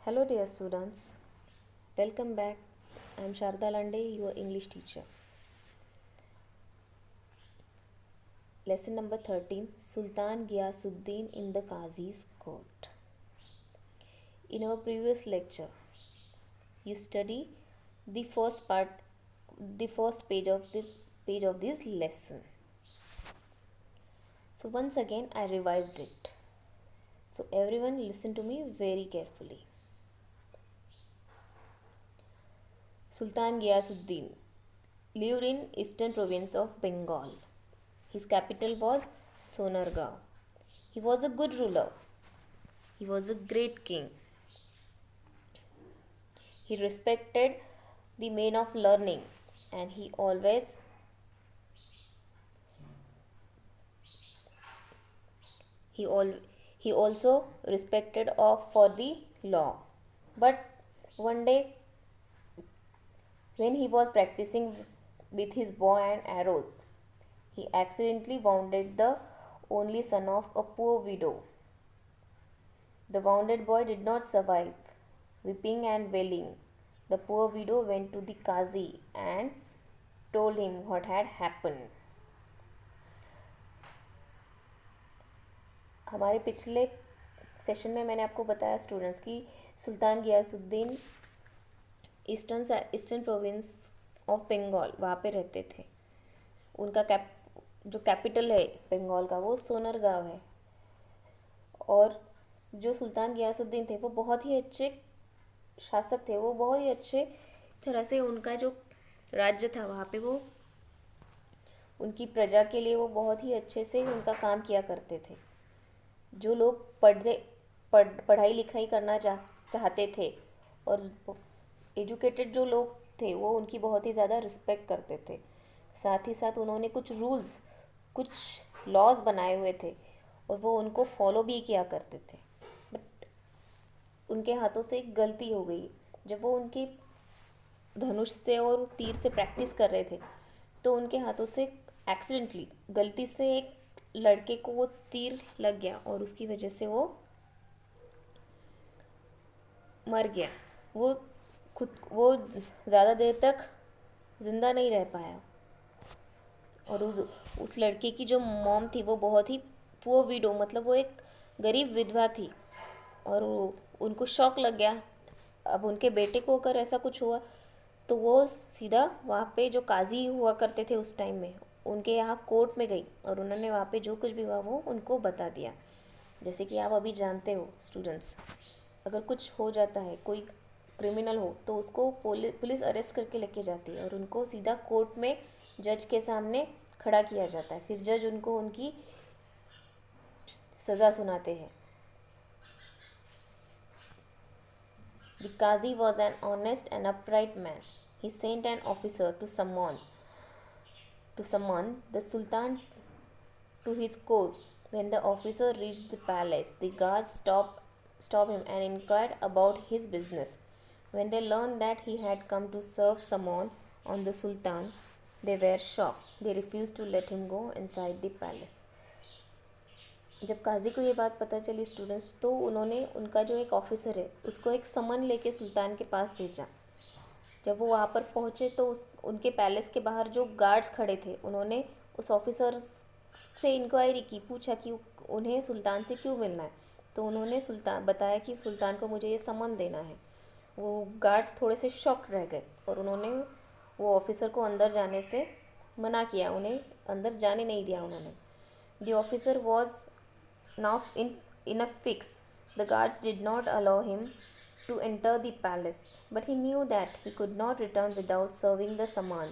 Hello, dear students. Welcome back. I am Sharda Lande, your English teacher. Lesson number 13, Sultan Ghiyasuddin in the Qazi's court. In our previous lecture, you study the first part, the first page of this lesson. So once again, I revised it. So everyone, listen to me very carefully. Sultan Ghiyasuddin lived in eastern province of Bengal. His capital was Sonargaon. He was a good ruler. He was a great king. He respected the men of learning, and he all he also respected of for the law. But one day, when he was practicing with his bow and arrows, he accidentally wounded the only son of a poor widow. The wounded boy did not survive. Weeping and wailing, the poor widow went to the Qazi and told him what had happened. हमारे पिछले session में मैंने आपको बताया students कि Sultan Ghiyasuddin eastern province of Bengal वहाँ पे रहते थे. उनका जो कैपिटल है बंगाल का वो सोनरगांव है. और जो सुल्तान गियासुद्दीन थे वो बहुत ही अच्छे शासक थे. वो बहुत ही अच्छे तरह से उनका जो राज्य था वहाँ पे वो उनकी प्रजा के लिए वो बहुत ही अच्छे से उनका काम किया करते थे. जो लोग पढ़ाई लिखाई करना चाहते थे और एजुकेटेड जो लोग थे वो उनकी बहुत ही ज़्यादा रिस्पेक्ट करते थे. साथ ही साथ उन्होंने कुछ रूल्स, कुछ लॉज बनाए हुए थे और वो उनको फॉलो भी किया करते थे. बट उनके हाथों से एक गलती हो गई. जब वो उनकी धनुष से और तीर से प्रैक्टिस कर रहे थे तो उनके हाथों से एक्सीडेंटली गलती से एक लड़के को वो तीर लग गया और उसकी वजह से वो मर गया. वो ज़्यादा देर तक ज़िंदा नहीं रह पाया. और उस लड़के की जो मॉम थी वो बहुत ही पुअर विडो, मतलब वो एक गरीब विधवा थी. और उनको शौक लग गया. अब उनके बेटे को अगर ऐसा कुछ हुआ तो वो सीधा वहाँ पे जो काजी हुआ करते थे उस टाइम में उनके यहाँ कोर्ट में गई और उन्होंने वहाँ पे जो कुछ भी हुआ वो उनको बता दिया. जैसे कि आप अभी जानते हो स्टूडेंट्स, अगर कुछ हो जाता है, कोई क्रिमिनल हो तो उसको पुलिस अरेस्ट करके लेके जाती है और उनको सीधा कोर्ट में जज के सामने खड़ा किया जाता है. फिर जज उनको उनकी सज़ा सुनाते हैं. The Qazi was an honest and upright man. He sent an officer to summon the Sultan to his court. When the officer reached the palace, the guards stopped him and inquired about his business. When they learned that he had come to serve summon on the Sultan, they were shocked. They refused to let him go inside the palace. जब काजी को ये बात पता चली students तो उन्होंने उनका जो एक ऑफिसर है उसको एक समन लेके सुल्तान के पास भेजा. जब वो वहाँ पर पहुँचे तो उनके पैलेस के बाहर जो गार्ड्स खड़े थे उन्होंने उस ऑफिसर से इंक्वायरी की, पूछा कि उन्हें सुल्तान से क्यों मिलना है. तो उन्होंने बताया कि सुल्तान को मुझे ये समन देना है. वो गार्ड्स थोड़े से शॉक्ड रह गए और उन्होंने वो ऑफिसर को अंदर जाने से मना किया, उन्हें अंदर जाने नहीं दिया उन्होंने. The officer was now in a fix. The guards did not allow him to enter the palace, but he knew that he could not return without serving the saman.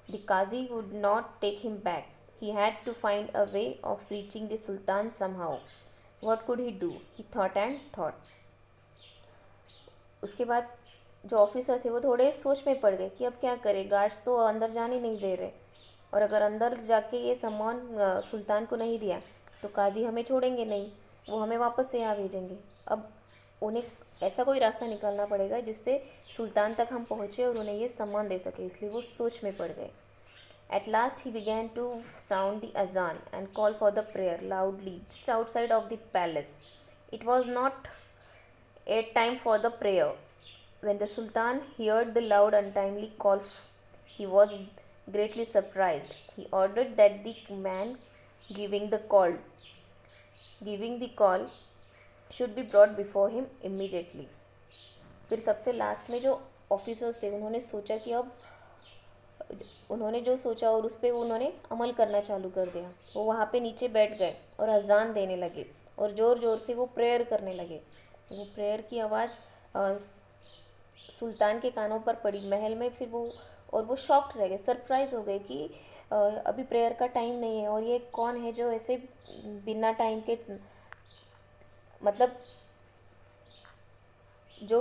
The Qazi would not take him back. He had to find a way of reaching the Sultan somehow. What could he do? He thought and thought. उसके बाद जो officer थे वो थोड़े सोच में पड़ गए कि अब क्या करें. गार्ड्स तो अंदर जाने नहीं दे रहे और अगर अंदर जाके ये सामान सुल्तान को नहीं दिया तो काजी हमें छोड़ेंगे नहीं, वो हमें वापस से यहाँ भेजेंगे. अब उन्हें ऐसा कोई रास्ता निकालना पड़ेगा जिससे सुल्तान तक हम पहुँचे और उन्हें ये सम्मान दे सके. इसलिए वो सोच में पड़ गए. At last he began to sound the azan and call for the prayer loudly just outside of the palace. It was not A time for the prayer. When the Sultan heard the loud untimely call, he was greatly surprised. He ordered that the man giving the call should be brought before him immediately. फिर सबसे last में जो officers थे उन्होंने सोचा कि अब उन्होंने जो सोचा और उस पर उन्होंने अमल करना चालू कर दिया। वो वहाँ पे नीचे बैठ गए और अजान देने लगे और ज़ोर ज़ोर से वो प्रेयर करने लगे। वो प्रेयर की आवाज़ सुल्तान के कानों पर पड़ी महल में। फिर वो शॉक्ड रह गए, सरप्राइज़ हो गए कि अभी प्रेयर का टाइम नहीं है और ये कौन है जो ऐसे बिना टाइम के, मतलब जो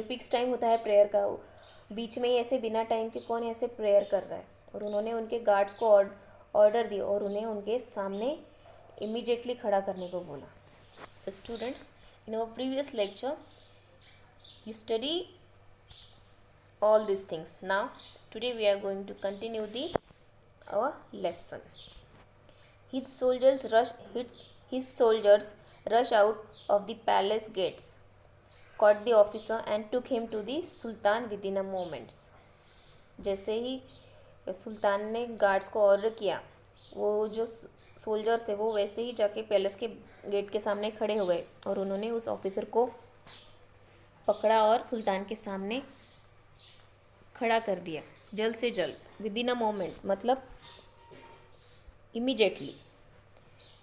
फिक्स टाइम होता है प्रेयर का, बीच में ही ऐसे बिना टाइम के कौन ऐसे प्रेयर कर रहा है। और उन्होंने उनके गार्ड्स को ऑर्डर दिया और उन्हें उनके सामने इमीडिएटली खड़ा करने को बोला। So students, in our previous lecture you study all these things. Now today we are going to continue our lesson. His soldiers rush out of the palace gates, caught the officer and took him to the sultan within a moments. जैसे ही सुल्तान ने guards को order किया, वो जो soldiers थे वो वैसे ही जाके पैलेस के गेट के सामने खड़े हो गए और उन्होंने उस ऑफिसर को पकड़ा और सुल्तान के सामने खड़ा कर दिया जल्द से जल्द, विद इन अ मोमेंट, मतलब immediately.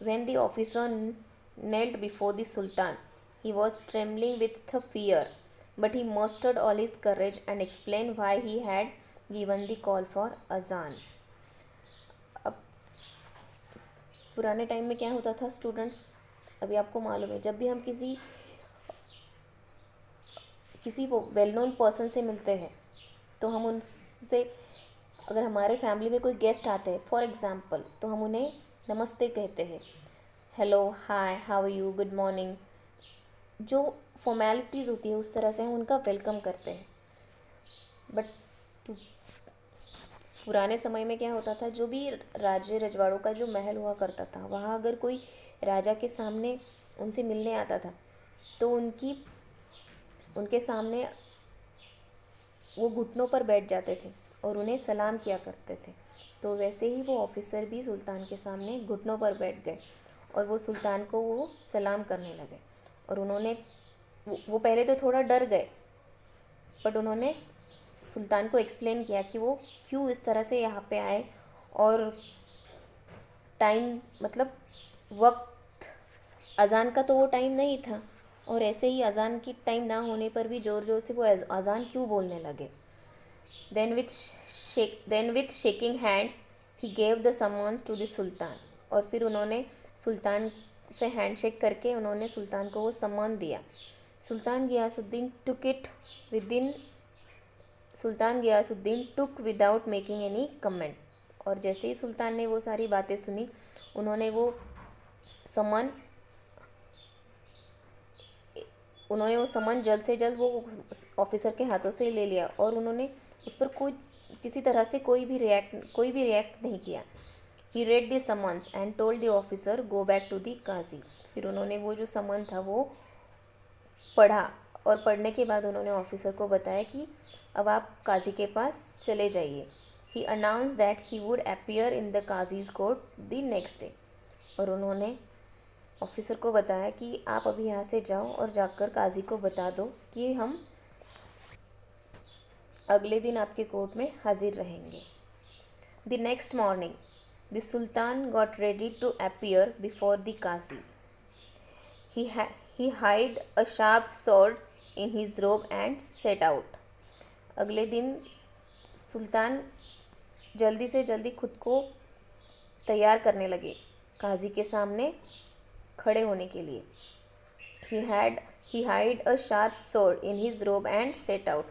When the officer knelt before the sultan, he was trembling with fear, but he mustered all his courage and explained why he had given the call for azan. अब पुराने time में क्या होता था students, अभी आपको मालूम है, जब भी हम किसी वेल नोन पर्सन से मिलते हैं तो हम उनसे, अगर हमारे फैमिली में कोई गेस्ट आते हैं फॉर एग्ज़ाम्पल, तो हम उन्हें नमस्ते कहते हैं, hello, hi, how are you, good morning. जो फॉर्मेलिटीज़ होती है उस तरह से हम उनका वेलकम करते हैं। बट पुराने समय में क्या होता था, जो भी राज्य रजवाड़ों का जो महल हुआ करता था, वहाँ अगर कोई राजा के सामने उनसे मिलने आता था तो उनके सामने वो घुटनों पर बैठ जाते थे और उन्हें सलाम किया करते थे। तो वैसे ही वो ऑफिसर भी सुल्तान के सामने घुटनों पर बैठ गए और वो सुल्तान को वो सलाम करने लगे। और उन्होंने वो पहले तो थोड़ा डर गए, बट उन्होंने सुल्तान को एक्सप्लेन किया कि वो क्यों इस तरह से यहाँ पे आए और टाइम, मतलब वक्त, अज़ान का तो वो टाइम नहीं था और ऐसे ही अज़ान की टाइम ना होने पर भी ज़ोर ज़ोर से वो अज़ान क्यों बोलने लगे। Then with shaking hands he gave the summons to the sultan, और फिर उन्होंने सुल्तान से हैंडशेक करके उन्होंने सुल्तान को वो सम्मान दिया। सुल्तान गियासुद्दीन टुक विदाउट मेकिंग एनी कमेंट, और जैसे ही सुल्तान ने वो सारी बातें सुनी, उन्होंने वो समन जल्द से जल्द वो ऑफिसर के हाथों से ले लिया और उन्होंने उस पर किसी तरह से कोई भी रिएक्ट नहीं किया। He read the summons and told the officer go back to the Qazi. फिर उन्होंने वो जो समन था वो पढ़ा और पढ़ने के बाद उन्होंने ऑफिसर को बताया कि अब आप काजी के पास चले जाइए। He announce that he would appear in the Qazi's court the next day, और उन्होंने ऑफिसर को बताया कि आप अभी यहाँ से जाओ और जाकर काजी को बता दो कि हम अगले दिन आपके कोर्ट में हाजिर रहेंगे। The next morning the sultan got ready to appear before the qazi. He hide a sharp sword in his robe and set out. अगले दिन सुल्तान जल्दी से जल्दी खुद को तैयार करने लगे काजी के सामने खड़े होने के लिए। He hide a sharp sword in his robe and set out.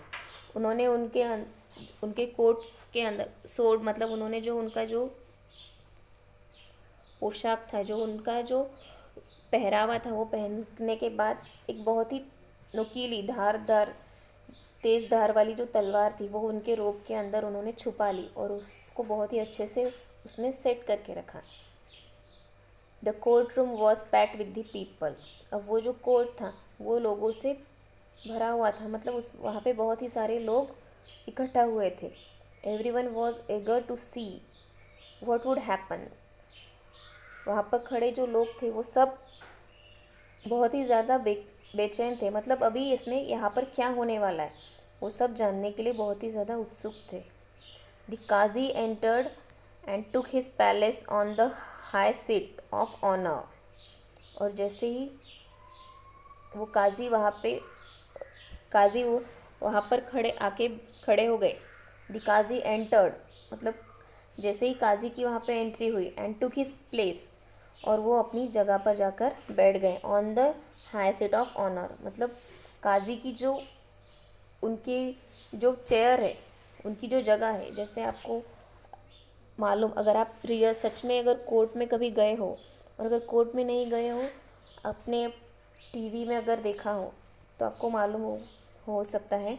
उन्होंने उनके कोट के अंदर स्वॉर्ड, मतलब उन्होंने जो उनका जो पोशाक था, जो उनका जो पहरावा था, वो पहनने के बाद एक बहुत ही नुकीली तेज़ धार वाली जो तलवार थी वो उनके रोब के अंदर उन्होंने छुपा ली और उसको बहुत ही अच्छे से उसमें सेट करके रखा। The court room was packed with the people. अब वो जो कोर्ट था वो लोगों से भरा हुआ था, मतलब उस वहाँ पे बहुत ही सारे लोग इकट्ठा हुए थे। Everyone was eager to see what would happen. वहाँ पर खड़े जो लोग थे वो सब बहुत ही ज़्यादा बेचैन थे, मतलब अभी इसमें यहाँ पर क्या होने वाला है वो सब जानने के लिए बहुत ही ज़्यादा उत्सुक थे। The qazi entered and took his palace on the high seat of honour. और जैसे ही वो काजी वो वहाँ पर खड़े हो गए। द काजी एंटर्ड मतलब जैसे ही काजी की वहाँ पे एंट्री हुई, एंड टुक हिज प्लेस, और वो अपनी जगह पर जाकर बैठ गए। On the high seat of honour मतलब काजी की जो उनकी जो चेयर है, उनकी जो जगह है, जैसे आपको मालूम, अगर आप रियल सच में अगर कोर्ट में कभी गए हो, और अगर कोर्ट में नहीं गए हो, अपने टीवी में अगर देखा हो, तो आपको मालूम हो सकता है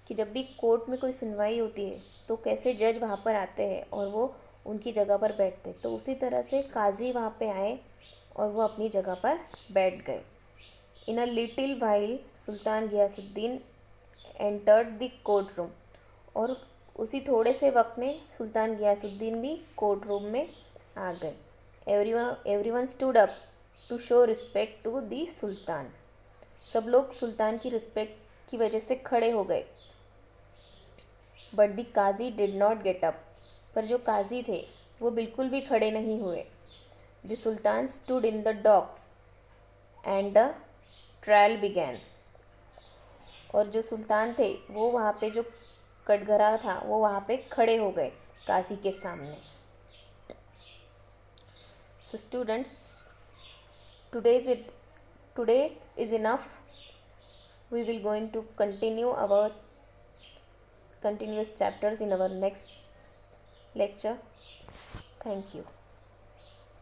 कि जब भी कोर्ट में कोई सुनवाई होती है तो कैसे जज वहाँ पर आते हैं और वो उनकी जगह पर बैठते हैं। तो उसी तरह से काजी वहाँ पे आए और वो अपनी जगह पर बैठ गए। In a little while Sultan Ghiyasuddin entered the court room. और उसी थोड़े से वक्त में सुल्तान गियासुद्दीन भी कोर्ट रूम में आ गए। Everyone stood up to show respect to the Sultan. सब लोग सुल्तान की रिस्पेक्ट की वजह से खड़े हो गए। But the qazi did not get up. पर जो काजी थे वो बिल्कुल भी खड़े नहीं हुए। The sultan stood in the docks and the trial began. और जो सुल्तान थे वो वहाँ पे जो कटघरा था वो वहाँ पे खड़े हो गए काजी के सामने। So students, today is enough. We will going to continue our continuous chapters in our next lecture. Thank you.